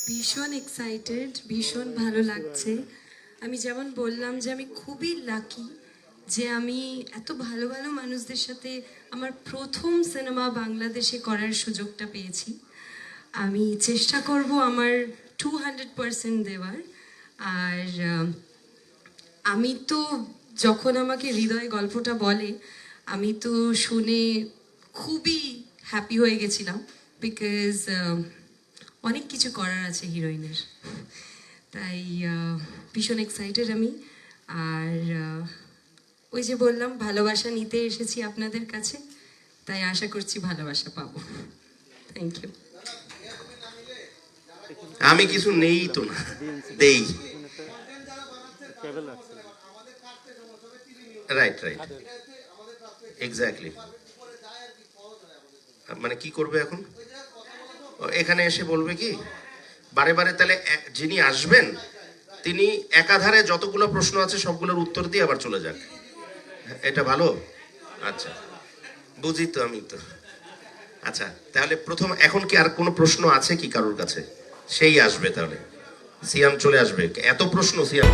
ভীষণ এক্সাইটেড, ভীষণ ভালো লাগছে। আমি যেমন বললাম যে আমি খুবই লাকি যে আমি এত ভালো ভালো মানুষদের সাথে আমার প্রথম সিনেমা বাংলাদেশে করার সুযোগটা পেয়েছি। আমি চেষ্টা করব আমার 200% দেওয়ার। আর আমি তো যখন আমাকে হৃদয় গল্পটা বলে আমি তো শুনে খুবই হ্যাপি হয়ে গেছিলাম, বিকজ অনেক কিছু করার আছে হিরোইনের। তাই ভীষণ এক্সাইটেড আমি। আর ওই যে বললাম ভালোবাসা নিতে এসেছি আপনাদের কাছে, তাই আশা করছি ভালোবাসা পাবো। Thank you. আমি কিছু নেই তো না, দেই। Right right, exactly. মানে কি করবে এখন? এখানে এসে বলবে কি বারে বারে? তাহলে যিনি আসবেন তিনি একাধারে যতগুলো প্রশ্ন আছে সবগুলোর উত্তর দিয়ে আবার চলে যাক। এটা ভালো। আচ্ছা, বুঝি তো আমি তো। আচ্ছা, তাহলে প্রথম এখন কি আর কোনো প্রশ্ন আছে কি কারোর কাছে? সেই আসবে তাহলে। সিয়াম চলে আসবে। এত প্রশ্ন সিয়াম।